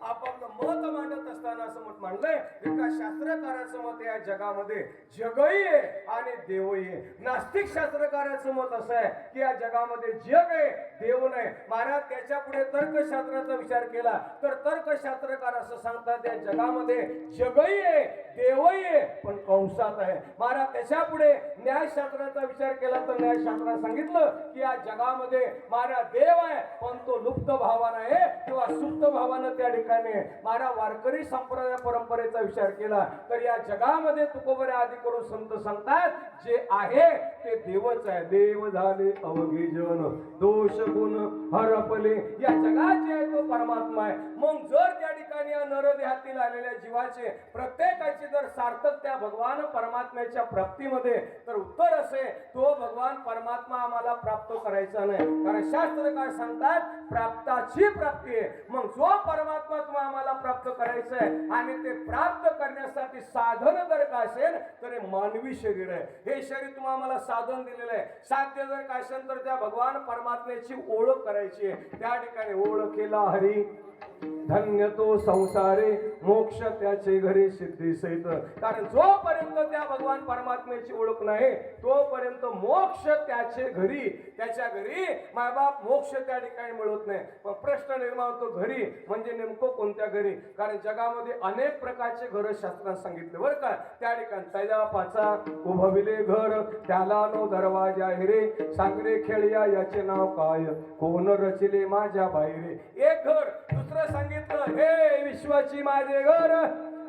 आपापलं मत मांडत असताना असं मत मांडलंय, एका शास्त्रकाराचं मत या जगामध्ये जगही आहे आणि देवही आहे. नास्तिक शास्त्रकाराचं मत असं आहे की या जगामध्ये जग आहे, देव नाही. महाराज त्याच्या पुढे तर्कशास्त्राचा विचार केला तर तर्कशास्त्रकार असं सांगतात या जगामध्ये जगही आहे, देवही आहे, पण कंसात आहे. महाराज त्याच्या पुढे न्यायशास्त्राचा विचार केला तर न्यायशास्त्राने सांगितलं की या जगामध्ये महाराज देव आहे, पण तो लुप्त भावानं आहे किंवा सुप्त भावानं त्या ठिकाणी. महाराज वारकरी संप्रदाय परंपरेचा विचार केला तर या जगामध्ये तुकोबरे आदी करून संत सांगतात जे आहे ते देवच आहे. देव झाले अवघे जन, दोष गुण हरपले. या जगात जे आहे तो परमात्मा आहे. मग जर त्या ठिकाणी या नरदेहातील आलेल्या जीवाचे प्रत्येकाची जर सार्थकता भगवान परमात्म्याच्या प्राप्तीमध्ये, तर उत्तर असे तो भगवान परमात्मा आम्हाला प्राप्त करायचा नाही. कारण शास्त्रकार सांगतात प्राप्ताची प्राप्ती आहे. मग जो परमात्मा तुम्हाला आम्हाला प्राप्त करायचं आहे आणि ते प्राप्त करण्यासाठी साधन जर का असेल तर हे मानवी शरीर आहे. हे शरीर तुम्हाला आम्हाला साधन दिलेलं आहे. साध्य जर का असेल तर त्या भगवान परमात्म्याची ओळख करायची आहे. त्या ठिकाणी ओळखीला हरी धन्य तो संसारे, मोक्ष त्याचे घरी सिद्धी सहित. कारण जोपर्यंत त्या भगवान परमात्म्याची ओळख नाही तोपर्यंत मोक्ष त्याचे घरी, त्याच्या घरी मायबाप मोक्ष त्या ठिकाणी मिळत नाही. पण प्रश्न निर्माण होतो घरी म्हणजे नेमकं कोणत्या घरी? कारण जगामध्ये अनेक प्रकारचे घर शास्त्रात सांगितले बरं का. त्या ठिकाणी तैजा पाचा उभविले घर, त्याला नो दरवाजा हिरे, सांगरे खेळया याचे नाव काय, कोण रचिले माझ्या बाहेरे. एक घर. दुसरं सांगितलं हे विश्वाची माझे घर,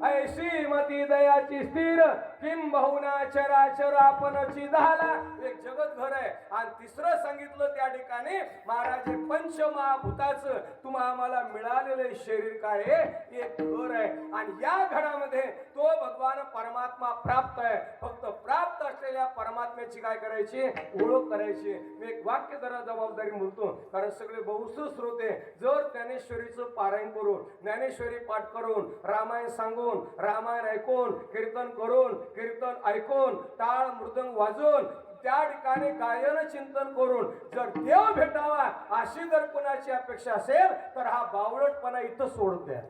ऐशी मती दयाची स्थिर, किंबहुना चराचर आपणची झाला. एक जगत घर आहे. आणि तिसरं सांगितलं त्या ठिकाणी महाराज पंचमहाभूताचं तुम्हाला आम्हाला मिळालेले शरीर काय आहे, एक घर आहे. आणि या घरामध्ये तो भगवान परमात्मा प्राप्त आहे. फक्त प्राप्त असलेल्या परमात्म्याची काय करायची, ओळख करायची. मी एक वाक्य जरा जबाबदारी बोलतो कारण सगळे बहुसुर श्रोते जर ज्ञानेश्वरीचं पारायण करून, ज्ञानेश्वरी पाठ करून, रामायण सांगून, रामायण ऐकून, कीर्तन करून, कीर्तन ऐकून, टाळ मृदंग वाजून, त्या ठिकाणी गायन चिंतन करून जर देव भेटावा अशी जर कोणाची अपेक्षा असेल तर हा बावळटपणा इथं सोडून द्या.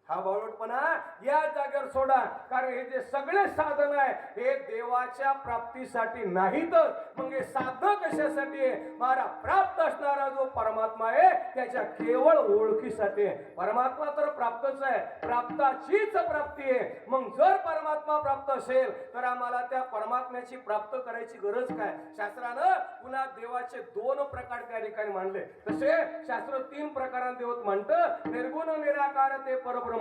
हा बावळटपणा या जागेवर सोडा. कारण हे जे सगळे साधन आहे हे देवाच्या प्राप्तीसाठी नाहीत. मग हे साधन कशासाठी आहे? महाराज प्राप्त असणारा जो परमात्मा आहे त्याच्या केवळ ओळखीसाठी. परमात्मा तर प्राप्तच आहे, प्राप्ताचीच प्राप्ती आहे. मग जर परमात्मा प्राप्त असेल तर आम्हाला त्या परमात्म्याची प्राप्त करायची गरज काय? शास्त्रानं पुन्हा देवाचे दोन प्रकार त्या ठिकाणी मांडले. तसे शास्त्र तीन प्रकारांत देव म्हणतं. निर्गुण निराकार ते परब्रह्म,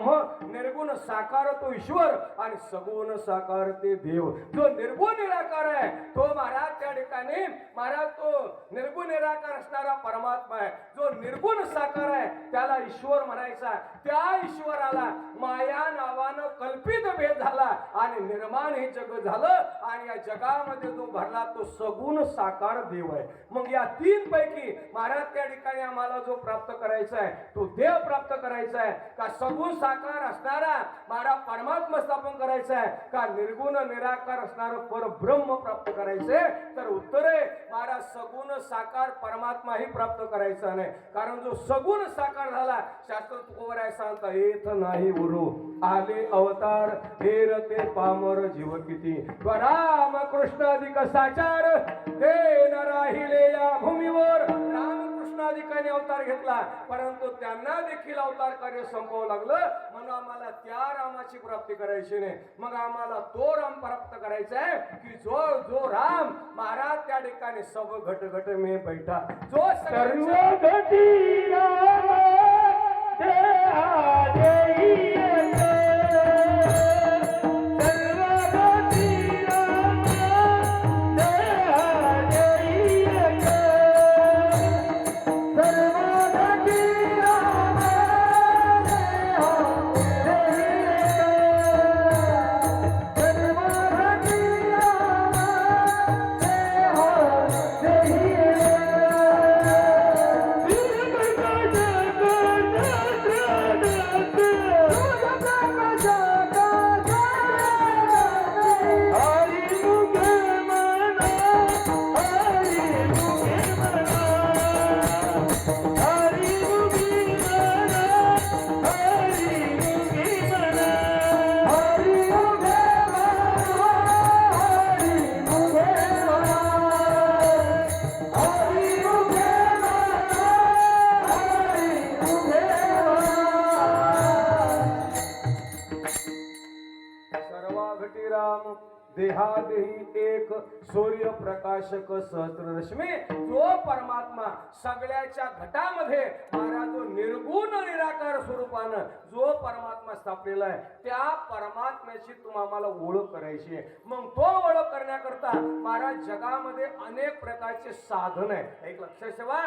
निर्गुण साकार तो ईश्वर आणि सगुण साकार ते देव. जो निर्गुण निराकार आहे तो महाराज त्या ठिकाणी महाराज तो निर्गुण निराकार असणारा परमात्मा आहे. जो निर्गुण साकार आहे त्याला ईश्वर म्हणायचा. त्या ईश्वराला माया नावानं कल्पित भेद झाला आणि निर्माण हे जग झालं आणि या जगामध्ये जो भरला तो सगुण साकार देव आहे. मग या तीन पैकी महाराज त्या ठिकाणी आम्हाला जो प्राप्त करायचा आहे तो देव प्राप्त करायचा आहे का सगुण साकार असणारा महाराज परमात्मा स्थापन करायचा आहे का निर्गुण निराकार असणारा परब्रह्म प्राप्त करायचे? तर उत्तर आहे महाराज सगुण साकार परमात्मा ही प्राप्त करायचा नाही. कारण जो सगुण साकार झाला शास्त्र तुकोबर आहे सांगता येत नाही उरू, आले अवतार हेर ते पामर जीव किती, राम कृष्ण अधिक साचार ते न राहिले या भूमीवर. रामकृष्णाधिकाने अवतार घेतला परंतु त्यांना देखील अवतार कार्य संपवावं लागलं. म्हणून आम्हाला त्या रामाची प्राप्ती करायची नाही. मग आम्हाला तो राम प्राप्त करायचा आहे की जो जो राम महाराज त्या ठिकाणी सब घट घट में बैठा, जो सर्व घटी राम देहा देई प्रकाशक सहस्ररश्मी जो परमात्मा सगळ्याच्या घटामध्ये महाराज जो निर्गुण निराकार स्वरूपानं जो परमात्मा स्थापलेला आहे त्या परमात्म्याची तुम्हाला ओळख करायची आहे. मग तो ओळख करण्याकरता महाराज जगामध्ये अनेक प्रकारचे साधन आहे. एक लक्षात ठेवा,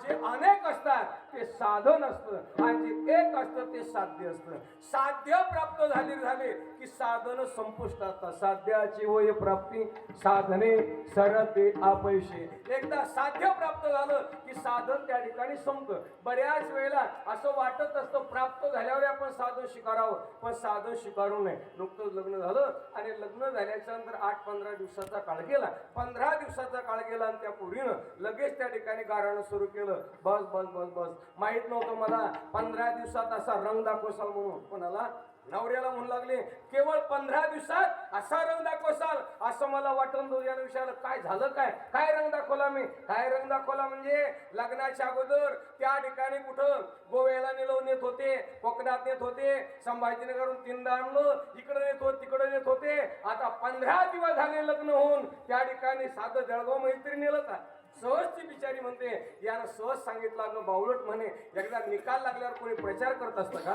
जे अनेक असतात ते साधन असतं आणि जे एक असतं ते साध्य असतं. साध्य प्राप्त झाले की साधन संपुष्टात असतात. साध्याची होय प्राप्ती साधने सरते अपयशी. एकदा साध्य प्राप्त झालं की साधन त्या ठिकाणी संपतं. बऱ्याच वेळेला असं वाटत असतं प्राप्त झाल्यावर आपण साधन स्वीकारावं, पण साधन स्वीकारू नये. नुकतंच लग्न झालं आणि लग्न झाल्याच्या नंतर 8-15 दिवसाचा काळ गेला. 15 दिवसाचा काळ गेला आणि त्या पोरीनं लगेच त्या ठिकाणी गारणं सुरू केलं. बस बस बस बस. माहित नव्हतं मला 15 दिवसात असा रंग दाखवसाल म्हणून. कोणाला? नवऱ्याला म्हणू लागले केवळ 15 दिवसात असा रंग दाखवसाल असं मला वाटून दोघांना विचारलं काय झालं, काय रंग दाखवला मी? काय रंग दाखवला म्हणजे लग्नाच्या अगोदर त्या ठिकाणी कुठं गोव्याला नेत होते, कोकणात नेत होते, संभाजीनगरहून 3दा आणलं, इकडे नेत होते तिकडे नेत होते. आता 15 दिवस झाले लग्न होऊन त्या ठिकाणी साधं जळगाव मैत्री नेलं का? सहजची बिचारी म्हणते यानं सहज सांगितलं. अगं बावलट म्हणे एकदा निकाल लागल्यावर कोणी प्रचार करत असतं का?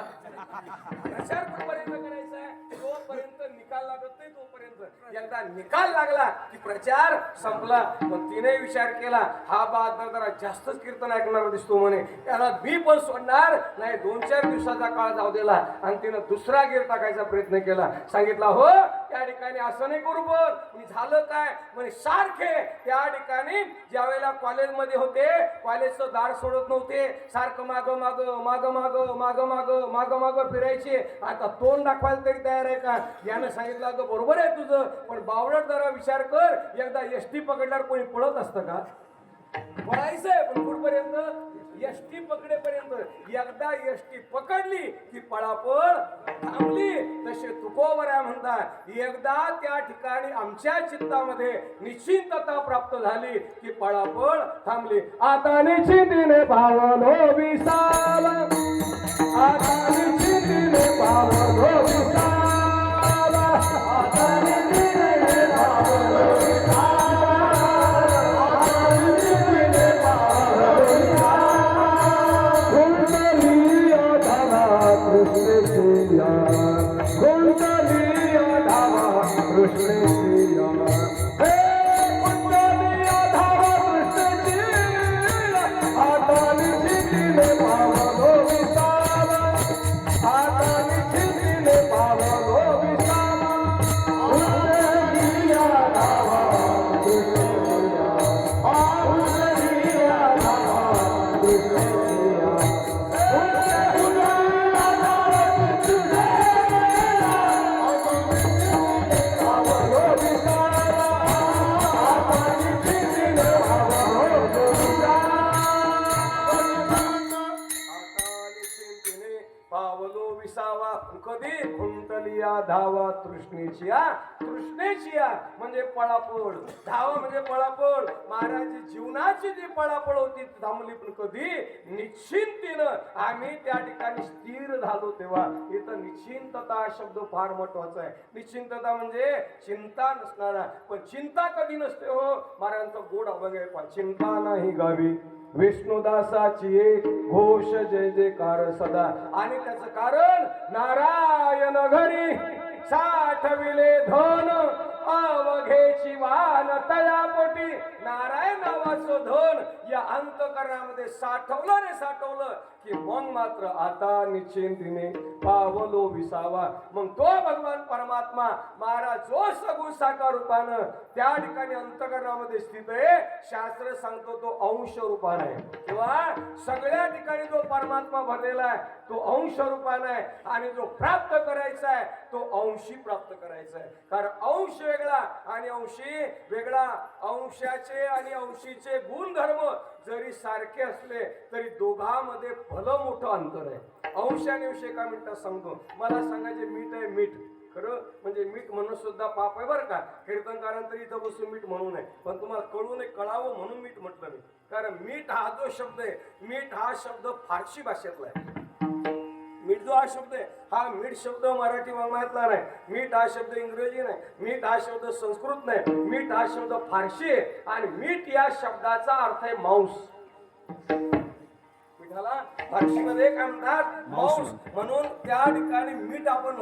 प्रचार कुठपर्यंत करायचा आहे? जोपर्यंत निकाल लागत नाही तोपर्यंत. एकदा निकाल लागला की प्रचार संपला. पण तिने विचार केला हा बाद जरा जास्तच कीर्तन ऐकणार दिसतो म्हणे, त्याला मी पण सोडणार नाही. 2-4 दिवसाचा काळ जाऊ दिला आणि तिनं दुसरा गिर टाकायचा प्रयत्न केला. सांगितला हो त्या ठिकाणी असं नाही करू, पण मी झालं काय म्हणे सारखे त्या ठिकाणी ज्या वेळेला कॉलेजमध्ये होते कॉलेजचं दार सोडत नव्हते, सारखं माग माग माग माग माग माग माग माग फिरायचे. आता तोंड दाखवायला तरी तयार आहे का? यानं सांगितलं अगं बरोबर आहे तुझं, पण बावळट जरा विचार कर, एकदा एसटी पकडल्यावर कोणी पळत असतं का? पळायचंय पण कुठपर्यंत? एसटी पकडेपर्यंत. एकदा एसटी पकडली की पळापळ थांबली. तसे तुकोबरा म्हणतात एकदा त्या ठिकाणी आमच्या चित्तामध्ये निश्चिंतता प्राप्त झाली की पळापळ थांबली. आता निश्चिंतीने पावलो विसाल, आता निश्चिंतीने पावलो विसाल, आता निश्चिंतीने पावलो विसाल. कधी खुंटलिया धावा तृष्णेची. तृष्णेची म्हणजे पळापळ, धावा म्हणजे पळापळ. महाराज जीवनाची जी पळापळ होती थांबली, पण कधी निश्चिंतीनं आम्ही त्या ठिकाणी स्थिर झालो तेव्हा. इथं निश्चिंतता शब्द फार महत्वाचा आहे. निश्चिंतता म्हणजे चिंता नसणारा, पण चिंता कधी नसते हो. महाराजांचा गोड अभंग आहे, चिंता नाही गावी विष्णुदासाची घोष जय जयकार सदा. आणि त्याचं कारण नारायण घरी साठविले धन अवघेची वान तया पोटी. नारायण नावाचं धन या अंतकरणामध्ये साठवलं की मग मात्र आता निश्चिंतीने पावलो विसावा. मग तो भगवान परमात्मा महाराज जो सगुण साकार रूपानं त्या ठिकाणी अंतकरणामध्ये स्थित आहे. शास्त्र सांगतो तो अंश रूपानं आहे, किंवा सगळ्या ठिकाणी जो परमात्मा भरलेला आहे तो अंश रूपानं आहे. आणि जो प्राप्त करायचा आहे तो अंशी प्राप्त करायचा आहे. कारण अंश वेगळा आणि अंशी वेगळा. अंशाचे आणि अंशीचे गुणधर्म जरी सारखे असले तरी दोघांमध्ये भलं मोठं अंतर आहे. अंश आणि अंश एका मिनिटात सांगतो. मला सांगायचे मीठ आहे मीठ, खरं म्हणजे मीठ म्हणून सुद्धा पाप आहे बरं का. कीर्तनकारांतरी इथं बसून मीठ म्हणू नये, पण तुम्हाला कळू नये कळावं म्हणून मीठ म्हटलं मी. कारण मीठ हा जो शब्द आहे, मीठ हा शब्द फारसी भाषेतला आहे. मीठ जो हा शब्द आहे हा मीठ शब्द मराठी वाङ्मयातला नाही, मीठ हा शब्द इंग्रजी नाही, मीठ हा शब्द संस्कृत नाही, मीठ हा शब्द फारशी आहे आणि मीठ या शब्दाचा अर्थ आहे मांस. मिठाला फारशीमध्ये काय म्हणतात? मांस. म्हणून त्या ठिकाणी मीठ आपण